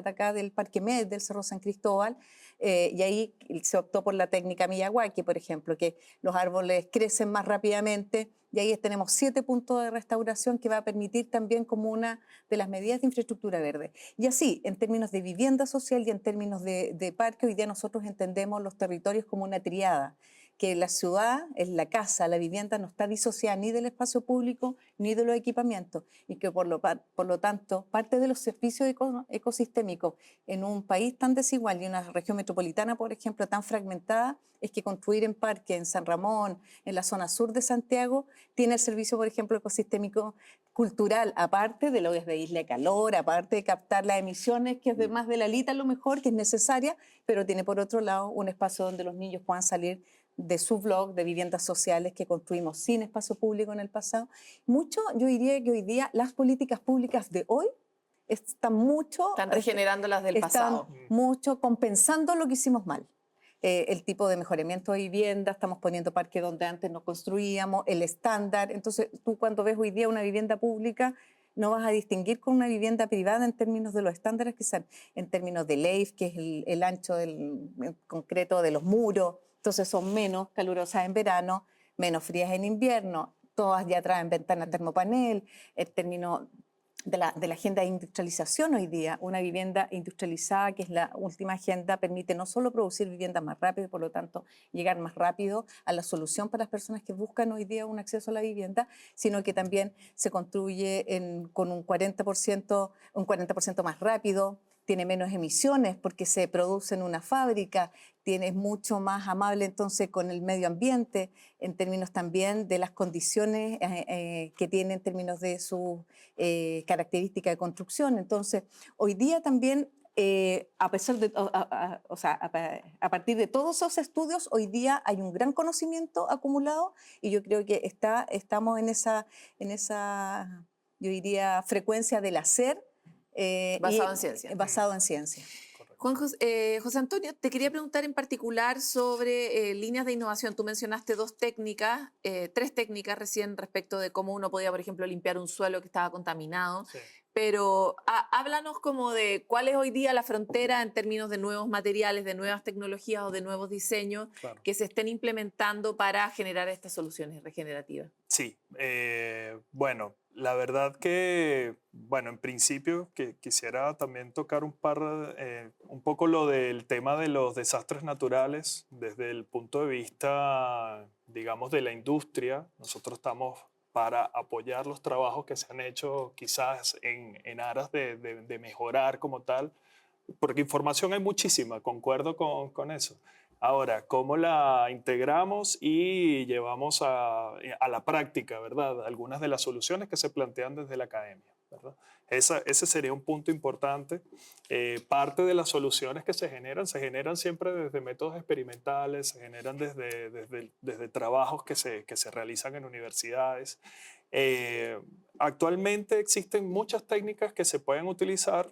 acá del Parque Med, del Cerro San Cristóbal, y ahí se optó por la técnica Miyawaki, por ejemplo, que los árboles crecen más rápidamente, y ahí tenemos 7 puntos de restauración que va a permitir también como una de las medidas de infraestructura verde. Y así, en términos de vivienda social y en términos de parque, hoy día nosotros entendemos los territorios como una triada, que la ciudad, la casa, la vivienda no está disociada ni del espacio público ni de los equipamientos y que por lo tanto parte de los servicios ecosistémicos en un país tan desigual y una región metropolitana, por ejemplo, tan fragmentada, es que construir en parque, en San Ramón, en la zona sur de Santiago, tiene el servicio, por ejemplo, ecosistémico cultural, aparte de lo que es de isla de calor, aparte de captar las emisiones, que es de más de la lita a lo mejor, que es necesaria, pero tiene por otro lado un espacio donde los niños puedan salir de su blog de viviendas sociales que construimos sin espacio público en el pasado. Mucho, yo diría que hoy día las políticas públicas de hoy están regenerando las del pasado. Mucho compensando lo que hicimos mal. El tipo de mejoramiento de vivienda, estamos poniendo parques donde antes no construíamos, el estándar. Entonces, tú cuando ves hoy día una vivienda pública, no vas a distinguir con una vivienda privada en términos de los estándares que sean, en términos de LEIF, que es el ancho concreto de los muros. Entonces son menos calurosas en verano, menos frías en invierno, todas ya traen ventanas termopanel, el término de la agenda de industrialización hoy día. Una vivienda industrializada, que es la última agenda, permite no solo producir viviendas más rápido y por lo tanto llegar más rápido a la solución para las personas que buscan hoy día un acceso a la vivienda, sino que también se construye con un 40% más rápido, tiene menos emisiones porque se produce en una fábrica, es mucho más amable entonces con el medio ambiente, en términos también de las condiciones que tiene en términos de su característica de construcción. Entonces, hoy día también, a partir de todos esos estudios, hoy día hay un gran conocimiento acumulado y yo creo que estamos en esa, yo diría, frecuencia del hacer, basado en ciencia. Basado en ciencia. José Antonio, te quería preguntar en particular sobre líneas de innovación. Tú mencionaste 3 técnicas recién respecto de cómo uno podía, por ejemplo, limpiar un suelo que estaba contaminado. Sí. Pero háblanos como de cuál es hoy día la frontera en términos de nuevos materiales, de nuevas tecnologías o de nuevos diseños que se estén implementando para generar estas soluciones regenerativas. Sí, bueno, la verdad que, bueno, en principio que quisiera también tocar un poco lo del tema de los desastres naturales desde el punto de vista, digamos, de la industria. Nosotros estamos para apoyar los trabajos que se han hecho quizás en aras de mejorar como tal, porque información hay muchísima, concuerdo con eso. Ahora, ¿cómo la integramos y llevamos a la práctica, verdad? Algunas de las soluciones que se plantean desde la academia, ¿verdad? Ese sería un punto importante. Parte de las soluciones que se generan siempre desde métodos experimentales, se generan desde trabajos que se realizan en universidades. Actualmente existen muchas técnicas que se pueden utilizar,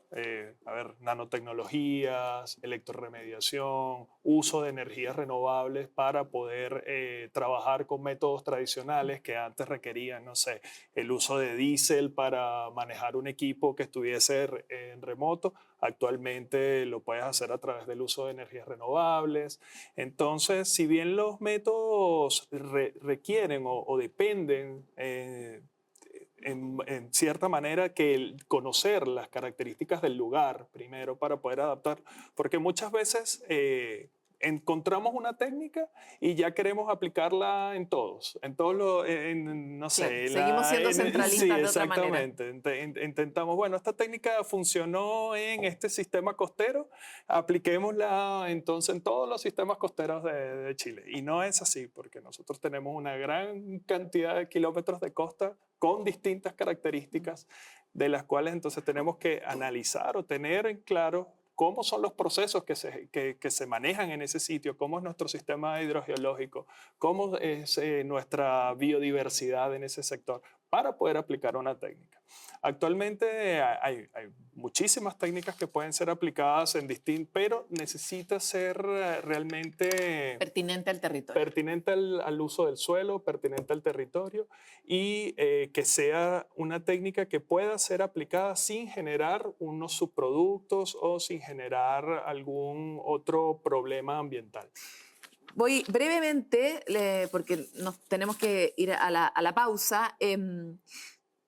nanotecnologías, electroremediación, uso de energías renovables para poder trabajar con métodos tradicionales que antes requerían, no sé, el uso de diésel para manejar un equipo que estuviese en remoto. Actualmente lo puedes hacer a través del uso de energías renovables. Entonces, si bien los métodos requieren o dependen en cierta manera que conocer las características del lugar primero para poder adaptar, porque muchas veces encontramos una técnica y ya queremos aplicarla en todos los, no sé, seguimos siendo centralistas sí, de otra manera. exactamente. Intentamos, bueno, esta técnica funcionó en este sistema costero, apliquémosla entonces en todos los sistemas costeros de Chile. Y no es así, porque nosotros tenemos una gran cantidad de kilómetros de costa con distintas características, de las cuales entonces tenemos que analizar o tener en claro cómo son los procesos que se manejan en ese sitio, cómo es nuestro sistema hidrogeológico, cómo es nuestra biodiversidad en ese sector, para poder aplicar una técnica. Actualmente hay muchísimas técnicas que pueden ser aplicadas pero necesita ser realmente Pertinente al territorio. pertinente al uso del suelo, pertinente al territorio y que sea una técnica que pueda ser aplicada sin generar unos subproductos o sin generar algún otro problema ambiental. Voy brevemente, porque nos tenemos que ir a la pausa.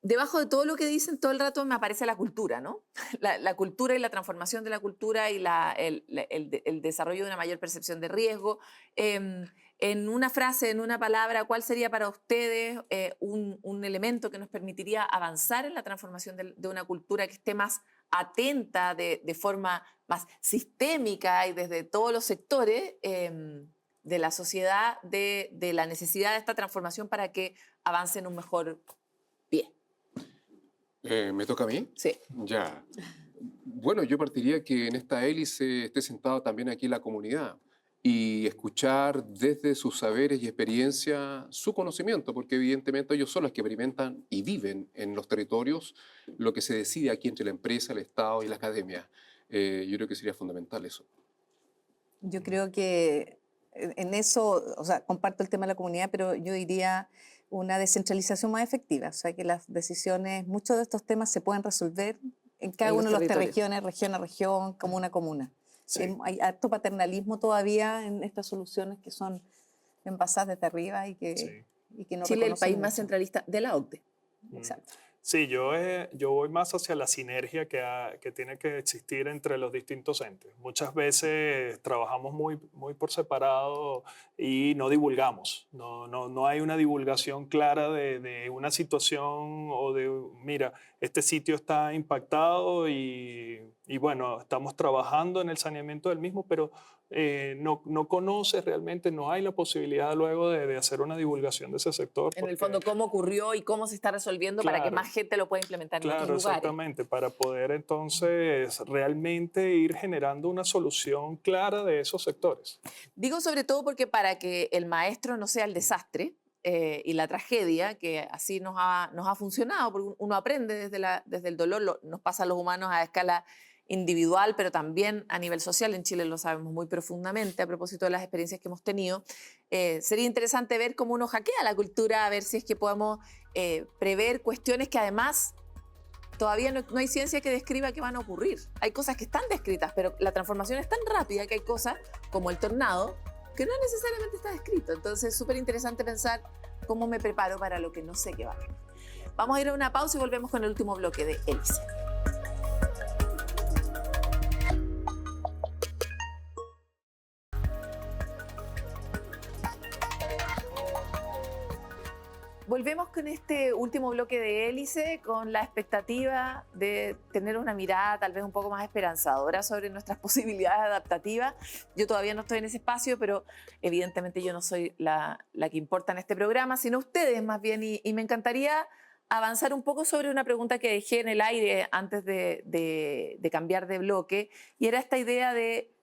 Debajo de todo lo que dicen todo el rato me aparece la cultura, ¿no? La cultura y la transformación de la cultura y el desarrollo de una mayor percepción de riesgo. En una frase, en una palabra, ¿cuál sería para ustedes un elemento que nos permitiría avanzar en la transformación de una cultura que esté más atenta de forma más sistémica y desde todos los sectores de la sociedad, de la necesidad de esta transformación para que avance en un mejor pie? ¿Me toca a mí? Sí. Ya. Bueno, yo partiría que en esta hélice esté sentado también aquí la comunidad y escuchar desde sus saberes y experiencia su conocimiento, porque evidentemente ellos son los que experimentan y viven en los territorios lo que se decide aquí entre la empresa, el Estado y la academia. Yo creo que sería fundamental eso. Yo creo que en eso, o sea, comparto el tema de la comunidad, pero yo diría una descentralización más efectiva, o sea, que las decisiones, muchos de estos temas se pueden resolver en cada En una los de las territorios. regiones, región a región, comuna a comuna. Sí. Hay harto paternalismo todavía en estas soluciones que son envasadas desde arriba y que, Sí. y que no Chile, el reconocen país más mucho. centralista de la OCDE. Exacto. Sí, yo voy más hacia la sinergia que tiene que existir entre los distintos entes. Muchas veces trabajamos muy por separado y no divulgamos. No hay una divulgación clara de una situación o de, mira, este sitio está impactado y bueno, estamos trabajando en el saneamiento del mismo, pero no conoce realmente, no hay la posibilidad luego de hacer una divulgación de ese sector. En el porque- fondo, cómo ocurrió y cómo se está resolviendo para que Claro. más gente lo pueda implementar en Claro, otros lugares. exactamente, para poder entonces realmente ir generando una solución clara de esos sectores. Digo sobre todo porque para que el maestro no sea el desastre y la tragedia, que así nos ha funcionado, porque uno aprende desde el dolor, nos pasa a los humanos a escala individual, pero también a nivel social. En Chile lo sabemos muy profundamente a propósito de las experiencias que hemos tenido. Sería interesante ver cómo uno hackea la cultura, a ver si es que podamos prever cuestiones que además todavía no hay ciencia que describa que van a ocurrir. Hay cosas que están descritas, pero la transformación es tan rápida que hay cosas como el tornado que no necesariamente está descrito. Entonces es súper interesante pensar cómo me preparo para lo que no sé qué va a venir. Vamos a ir a una pausa y volvemos con el último bloque de Hélice. Volvemos con este último bloque de Hélice con la expectativa de tener una mirada tal vez un poco más esperanzadora sobre nuestras posibilidades adaptativas. Yo todavía no estoy en ese espacio, pero evidentemente yo no soy la que importa en este programa, sino ustedes más bien. Y me encantaría avanzar un poco sobre una pregunta que dejé en el aire antes de cambiar de bloque, y era esta idea de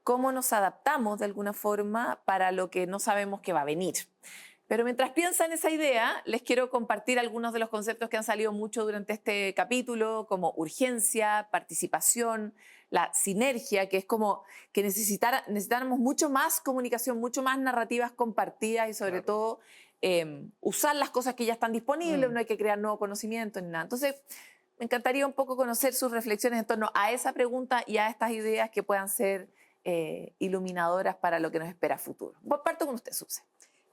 cómo nos adaptamos de alguna forma para lo que no sabemos que va a venir. Pero mientras piensan esa idea, les quiero compartir algunos de los conceptos que han salido mucho durante este capítulo, como urgencia, participación, la sinergia, que es como que necesitáramos mucho más comunicación, mucho más narrativas compartidas y sobre todo usar las cosas que ya están disponibles, no hay que crear nuevo conocimiento ni nada. Entonces, me encantaría un poco conocer sus reflexiones en torno a esa pregunta y a estas ideas que puedan ser iluminadoras para lo que nos espera a futuro. Parto con usted, Suse.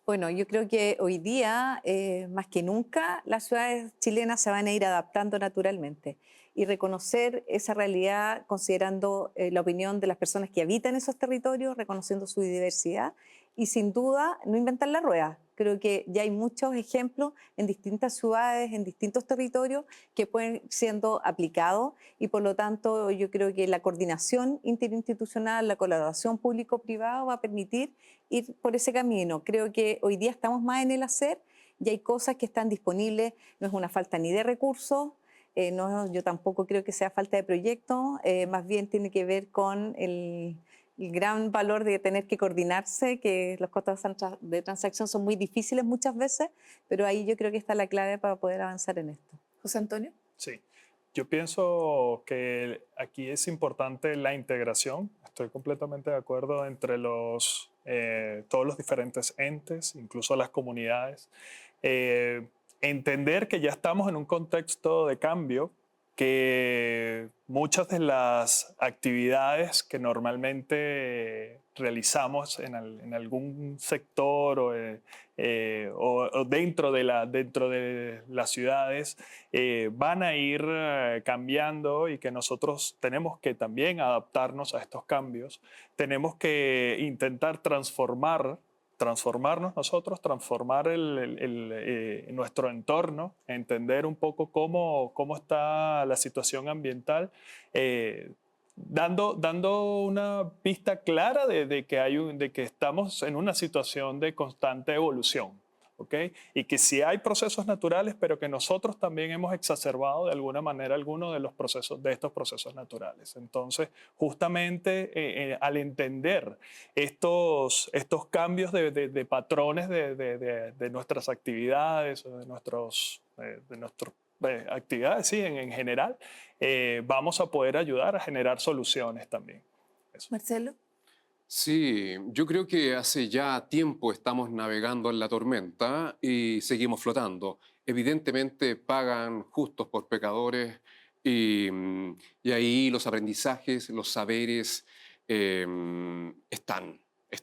Bueno, yo creo que hoy día, más que nunca, las ciudades chilenas se van a ir adaptando naturalmente y reconocer esa realidad considerando la opinión de las personas que habitan esos territorios, reconociendo su diversidad y sin duda no inventar la rueda. Creo que ya hay muchos ejemplos en distintas ciudades, en distintos territorios que pueden ir siendo aplicados y por lo tanto yo creo que la coordinación interinstitucional, la colaboración público-privada va a permitir ir por ese camino. Creo que hoy día estamos más en el hacer y hay cosas que están disponibles, no es una falta ni de recursos, no, yo tampoco creo que sea falta de proyectos, más bien tiene que ver con el gran valor de tener que coordinarse, que los costos de transacción son muy difíciles muchas veces, pero ahí yo creo que está la clave para poder avanzar en esto. José Antonio. Sí, yo pienso que aquí es importante la integración. Estoy completamente de acuerdo entre todos los diferentes entes, incluso las comunidades. Entender que ya estamos en un contexto de cambio, que muchas de las actividades que normalmente realizamos en algún sector o dentro de las ciudades van a ir cambiando y que nosotros tenemos que también adaptarnos a estos cambios. Tenemos que intentar transformarnos nosotros, transformar nuestro entorno, entender un poco cómo está la situación ambiental, dando una pista clara de que estamos en una situación de constante evolución. ¿Okay? Y que sí hay procesos naturales, pero que nosotros también hemos exacerbado de alguna manera algunos de estos procesos naturales. Entonces, justamente al entender estos cambios de patrones de nuestras actividades o de nuestras actividades, sí, en general, vamos a poder ayudar a generar soluciones también. Eso. Marcelo. Sí, yo creo que hace ya tiempo estamos navegando en la tormenta y seguimos flotando. Evidentemente pagan justos por pecadores y ahí los aprendizajes, los saberes están.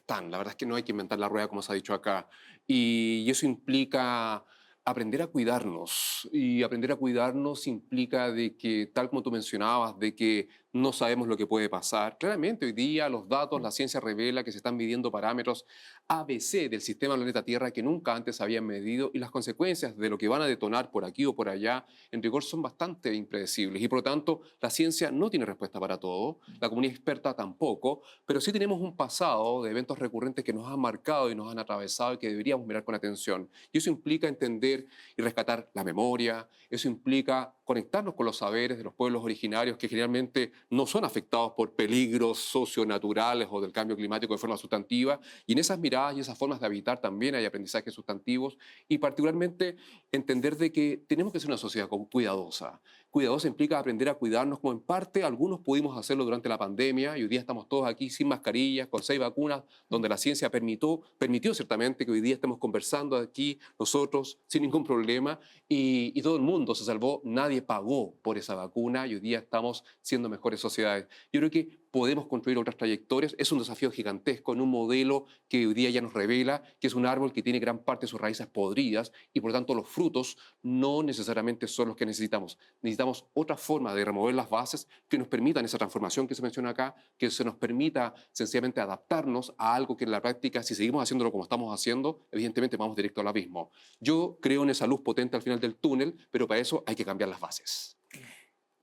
La verdad es que no hay que inventar la rueda como se ha dicho acá. Y eso implica aprender a cuidarnos. Y aprender a cuidarnos implica de que, tal como tú mencionabas, de que no sabemos lo que puede pasar. Claramente hoy día los datos, la ciencia revela que se están midiendo parámetros ABC del sistema planeta Tierra que nunca antes habían medido y las consecuencias de lo que van a detonar por aquí o por allá en rigor son bastante impredecibles y por lo tanto la ciencia no tiene respuesta para todo, la comunidad experta tampoco, pero sí tenemos un pasado de eventos recurrentes que nos han marcado y nos han atravesado y que deberíamos mirar con atención. Y eso implica entender y rescatar la memoria, eso implica conectarnos con los saberes de los pueblos originarios que generalmente no son afectados por peligros socionaturales o del cambio climático de forma sustantiva. Y en esas miradas y esas formas de habitar también hay aprendizajes sustantivos y particularmente entender de que tenemos que ser una sociedad cuidadosa. Cuidadosa implica aprender a cuidarnos como en parte algunos pudimos hacerlo durante la pandemia y hoy día estamos todos aquí sin mascarillas, con 6 vacunas, donde la ciencia permitió ciertamente que hoy día estemos conversando aquí nosotros sin ningún problema y todo el mundo se salvó, nadie pagó por esa vacuna y hoy día estamos siendo mejores sociedades. Yo creo que podemos construir otras trayectorias, es un desafío gigantesco en un modelo que hoy día ya nos revela que es un árbol que tiene gran parte de sus raíces podridas y por lo tanto los frutos no necesariamente son los que necesitamos. Necesitamos otra forma de remover las bases que nos permitan esa transformación que se menciona acá, que se nos permita sencillamente adaptarnos a algo que en la práctica, si seguimos haciéndolo como estamos haciendo, evidentemente vamos directo al abismo. Yo creo en esa luz potente al final del túnel, pero para eso hay que cambiar las bases.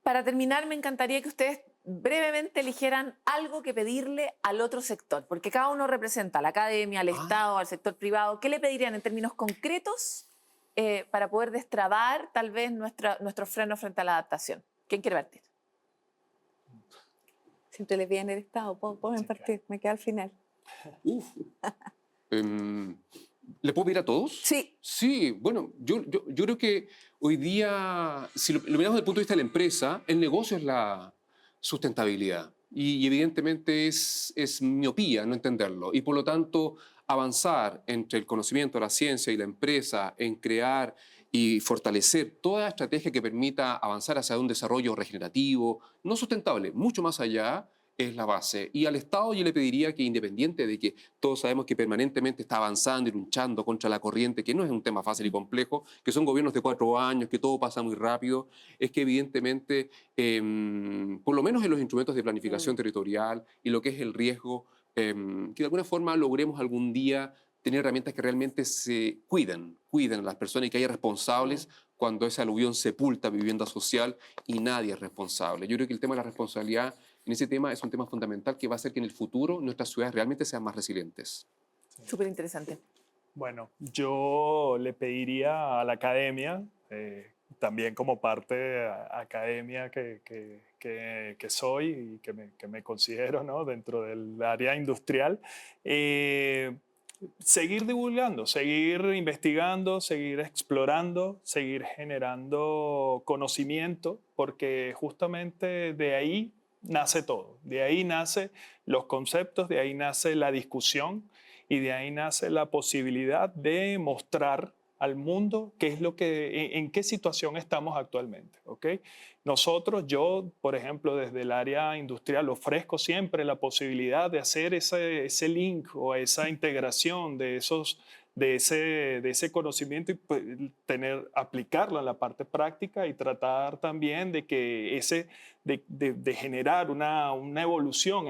Para terminar, me encantaría que ustedes brevemente eligieran algo que pedirle al otro sector, porque cada uno representa a la academia, al Estado, al sector privado. ¿Qué le pedirían en términos concretos para poder destrabar tal vez nuestro freno frente a la adaptación? ¿Quién quiere partir? Siempre le piden el Estado, pueden partir, me queda al final. ¿Le puedo pedir a todos? Sí. Sí, bueno, yo creo que hoy día, si lo miramos desde el punto de vista de la empresa, el negocio es la sustentabilidad. Y evidentemente es miopía no entenderlo. Y por lo tanto, avanzar entre el conocimiento, la ciencia y la empresa en crear y fortalecer toda estrategia que permita avanzar hacia un desarrollo regenerativo, no sustentable, mucho más allá, es la base. Y al Estado yo le pediría que, independiente de que todos sabemos que permanentemente está avanzando y luchando contra la corriente, que no es un tema fácil y complejo, que son gobiernos de 4 años, que todo pasa muy rápido, es que evidentemente, por lo menos en los instrumentos de planificación territorial y lo que es el riesgo, que de alguna forma logremos algún día tener herramientas que realmente se cuiden a las personas y que haya responsables cuando ese aluvión sepulta vivienda social y nadie es responsable. Yo creo que el tema de la responsabilidad en ese tema es un tema fundamental que va a hacer que en el futuro nuestras ciudades realmente sean más resilientes. Súper interesante. Bueno, yo le pediría a la academia, también como parte academia que soy y que me considero, ¿no?, dentro del área industrial, seguir divulgando, seguir investigando, seguir explorando, seguir generando conocimiento, porque justamente de ahí nace todo, de ahí nacen los conceptos, de ahí nace la discusión y de ahí nace la posibilidad de mostrar al mundo qué es lo que, en qué situación estamos actualmente, ¿ok? Nosotros, yo, por ejemplo, desde el área industrial ofrezco siempre la posibilidad de hacer ese link o esa integración de ese conocimiento y pues, aplicarlo en la parte práctica y tratar también de que de generar una evolución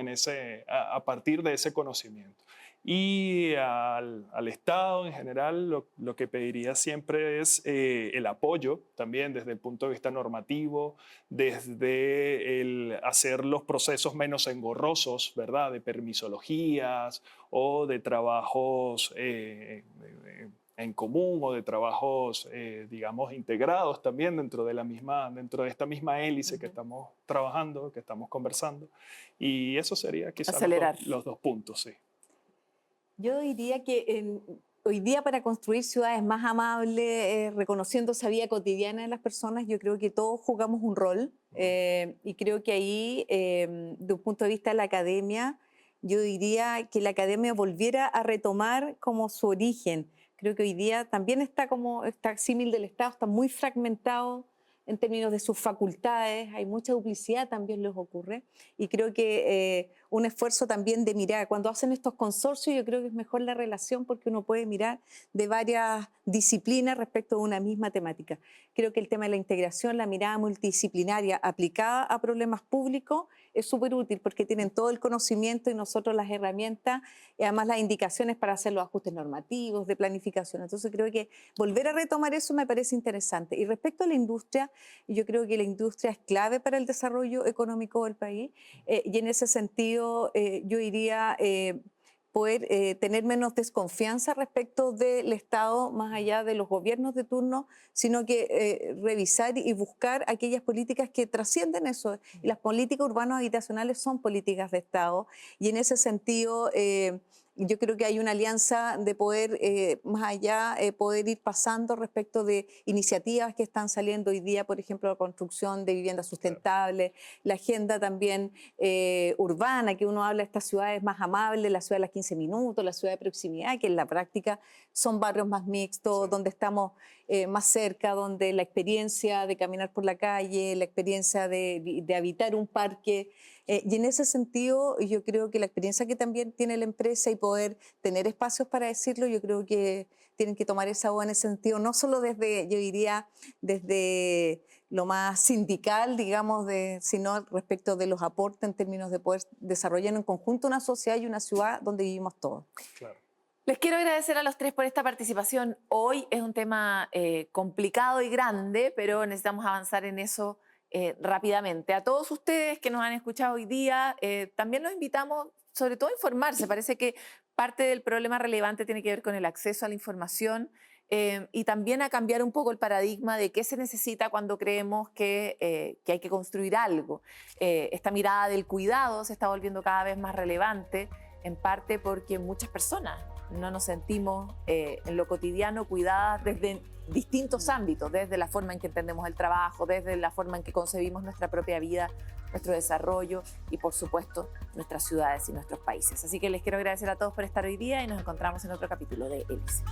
a partir de ese conocimiento. Y al Estado en general lo que pediría siempre es el apoyo también desde el punto de vista normativo, desde el hacer los procesos menos engorrosos, ¿verdad?, de permisologías o de trabajos en común o de trabajos, digamos, integrados también dentro dentro de esta misma hélice que estamos trabajando, que estamos conversando. Y eso sería quizás Acelerar. los 2 puntos, sí. Yo diría que hoy día para construir ciudades más amables, reconociendo esa vida cotidiana de las personas, yo creo que todos jugamos un rol y creo que ahí, de un punto de vista de la academia, yo diría que la academia volviera a retomar como su origen. Creo que hoy día también está símil del Estado, está muy fragmentado en términos de sus facultades, hay mucha duplicidad también les ocurre, y creo que un esfuerzo también de mirar, cuando hacen estos consorcios yo creo que es mejor la relación porque uno puede mirar de varias disciplinas respecto a una misma temática. Creo que el tema de la integración, la mirada multidisciplinaria aplicada a problemas públicos es súper útil porque tienen todo el conocimiento y nosotros las herramientas y además las indicaciones para hacer los ajustes normativos, de planificación. Entonces creo que volver a retomar eso me parece interesante. Y respecto a la industria, yo creo que la industria es clave para el desarrollo económico del país y en ese sentido yo diría poder tener menos desconfianza respecto del Estado más allá de los gobiernos de turno, sino que revisar y buscar aquellas políticas que trascienden eso. Y las políticas urbanas habitacionales son políticas de Estado y en ese sentido yo creo que hay una alianza de poder, más allá, poder ir pasando respecto de iniciativas que están saliendo hoy día, por ejemplo, la construcción de viviendas sustentables, la agenda también urbana, que uno habla de estas ciudades más amables, la ciudad de las 15 minutos, la ciudad de proximidad, que en la práctica son barrios más mixtos, sí, donde estamos más cerca, donde la experiencia de caminar por la calle, la experiencia de habitar un parque, y en ese sentido yo creo que la experiencia que también tiene la empresa y poder tener espacios para decirlo, yo creo que tienen que tomar esa voz en ese sentido, no solo desde, yo diría, desde lo más sindical, digamos, sino respecto de los aportes en términos de poder desarrollar en conjunto una sociedad y una ciudad donde vivimos todos. Claro. Les quiero agradecer a los 3 por esta participación. Hoy es un tema complicado y grande, pero necesitamos avanzar en eso rápidamente. A todos ustedes que nos han escuchado hoy día, también los invitamos sobre todo a informarse. Parece que parte del problema relevante tiene que ver con el acceso a la información y también a cambiar un poco el paradigma de qué se necesita cuando creemos que hay que construir algo. Esta mirada del cuidado se está volviendo cada vez más relevante, en parte porque muchas personas no nos sentimos en lo cotidiano cuidadas desde distintos ámbitos, desde la forma en que entendemos el trabajo, desde la forma en que concebimos nuestra propia vida, nuestro desarrollo y, por supuesto, nuestras ciudades y nuestros países. Así que les quiero agradecer a todos por estar hoy día y nos encontramos en otro capítulo de Hélice.